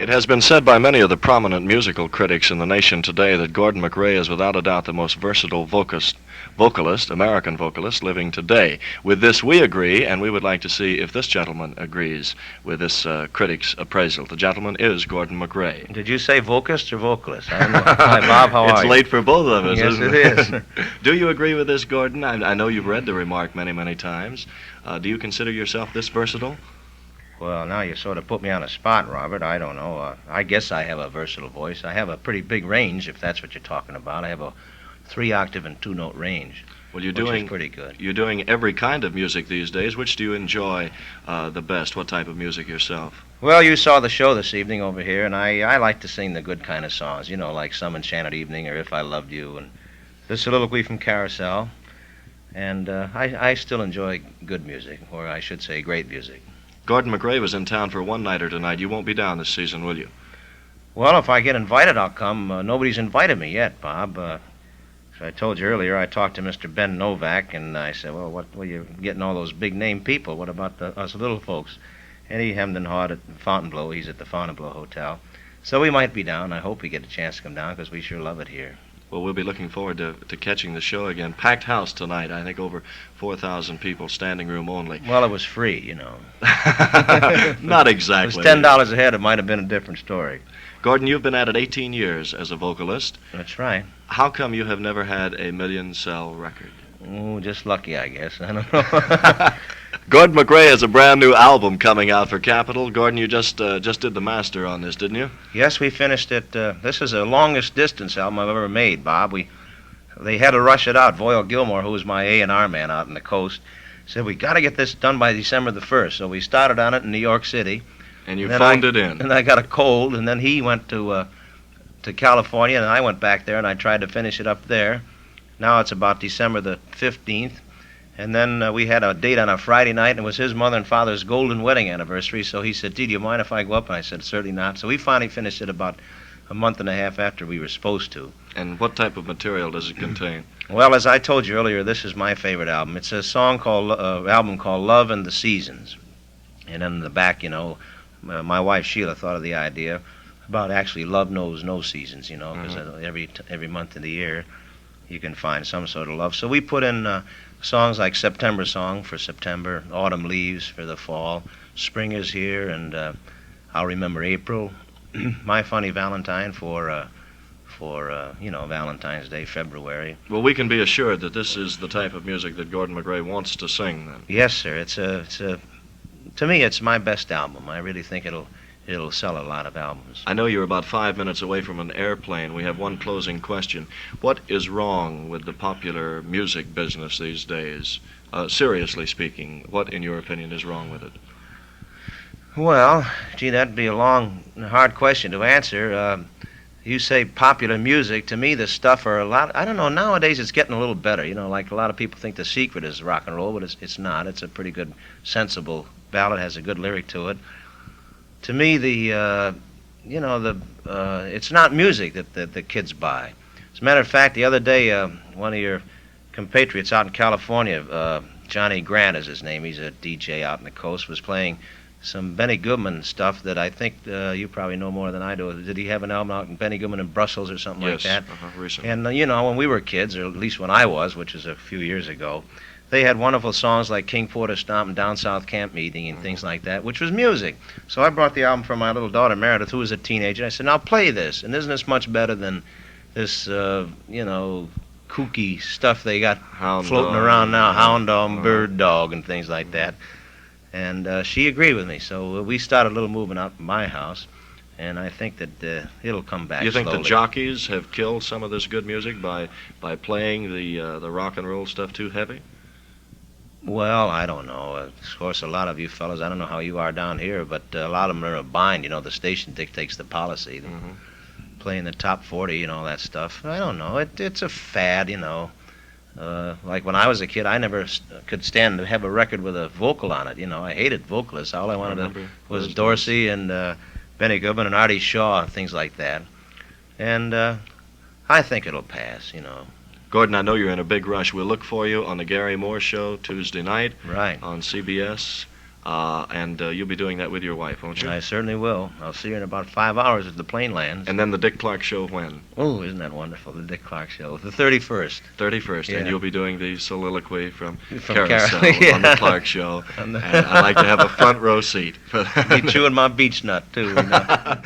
It has been said by many of the prominent musical critics in the nation today that Gordon Macrae is without a doubt the most versatile American vocalist living today. With this we agree, and we would like to see if this gentleman agrees with this critic's appraisal. The gentleman is Gordon Macrae. Did you say vocalist or vocalist? I don't know. Hi, Bob, how are you? It's late for both of us, yes, isn't it is. Do you agree with this, Gordon? I know you've read the remark many, many times. Do you consider yourself this versatile? Well, now you sort of put me on the spot, Robert. I don't know. I guess I have a versatile voice. I have a pretty big range, if that's what you're talking about. I have a 3-octave and 2-note range. Well, which is pretty good. You're doing every kind of music these days. Which do you enjoy the best? What type of music yourself? Well, you saw the show this evening over here, and I like to sing the good kind of songs, you know, like Some Enchanted Evening or If I Loved You, and this soliloquy from Carousel. And I still enjoy good music, or I should say great music. Gordon Macrae was in town for a one-nighter tonight. You won't be down this season, will you? Well, if I get invited, I'll come. Nobody's invited me yet, Bob. So I told you earlier, I talked to Mr. Ben Novak, and I said, well, what are you getting all those big-name people? What about us little folks? And he hemmed and hawed at Fontainebleau. He's at the Fontainebleau Hotel. So we might be down. I hope we get a chance to come down, because we sure love it here. Well, we'll be looking forward to catching the show again. Packed house tonight. I think over 4,000 people, standing room only. Well, it was free, you know. Not exactly. If it was $10 a head, it might have been a different story. Gordon, you've been at it 18 years as a vocalist. That's right. How come you have never had a million-sell record? Oh, just lucky, I guess. I don't know. Gordon Macrae has a brand new album coming out for Capitol. Gordon, you just did the master on this, didn't you? Yes, we finished it. This is the longest distance album I've ever made, Bob. They had to rush it out. Voyle Gilmore, who was my A&R man out on the coast, said, we got to get this done by December the 1st. So we started on it in New York City. And you phoned it in. And I got a cold, and then he went to California, and I went back there, and I tried to finish it up there. Now it's about December the 15th. And then we had a date on a Friday night, and it was his mother and father's golden wedding anniversary. So he said, do you mind if I go up? And I said, certainly not. So we finally finished it about a month and a half after we were supposed to. And what type of material does it contain? Well, as I told you earlier, this is my favorite album. It's a album called Love and the Seasons. And then in the back, you know, my wife Sheila thought of the idea about actually love knows no seasons, you know, because every month of the year you can find some sort of love. So we put in songs like September Song for September, Autumn Leaves for the fall, Spring is Here, and I'll Remember April, My Funny Valentine for Valentine's Day, February. Well, we can be assured that this is the type of music that Gordon Macrae wants to sing, then. Yes, sir. To me, it's my best album. I really think it'll sell a lot of albums. I know you're about 5 minutes away from an airplane. We have one closing question. What is wrong with the popular music business these days? Seriously speaking, what, in your opinion, is wrong with it? Well, gee, that'd be a long, hard question to answer. You say popular music. To me, the stuff are a lot. I don't know. Nowadays, it's getting a little better. You know, like a lot of people think The Secret is rock and roll, but it's not. It's a pretty good, sensible ballad. Has a good lyric to it. To me, it's not music that the kids buy. As a matter of fact, the other day, one of your compatriots out in California, Johnny Grant is his name. He's a DJ out on the coast. Was playing some Benny Goodman stuff that I think you probably know more than I do. Did he have an album out in Benny Goodman in Brussels or something like that? Yes, recently. And, when we were kids, or at least when I was, which was a few years ago, they had wonderful songs like King Porter Stomp and Down South Camp Meeting and things like that, which was music. So I brought the album for my little daughter, Meredith, who was a teenager. I said, now play this. And isn't this much better than this, kooky stuff they got floating around now, Hound Dog, Bird Dog, and things like that. And she agreed with me. So we started a little movement out in my house, and I think that it'll come back You think slowly. the jockeys have killed some of this good music by playing the rock and roll stuff too heavy? Well, I don't know. Of course, a lot of you fellas, I don't know how you are down here, but a lot of them are in a bind. You know, the station dictates the policy. Playing the top 40 and all that stuff. I don't know. It's a fad, you know. Like when I was a kid, I never could stand to have a record with a vocal on it. You know, I hated vocalists. All I wanted was Dorsey and Benny Goodman and Artie Shaw and things like that. And I think it'll pass, you know. Gordon, I know you're in a big rush. We'll look for you on the Gary Moore Show Tuesday night Right. on CBS. And you'll be doing that with your wife, won't you? I certainly will. I'll see her in about 5 hours as the plane lands. And then the Dick Clark show when? Oh, isn't that wonderful? The Dick Clark Show. The 31st. 31st, Yeah. and you'll be doing the soliloquy from From Carousel yeah. on the Clark Show. And I'd like to have a front row seat. Be chewing my beech nut, too. You know?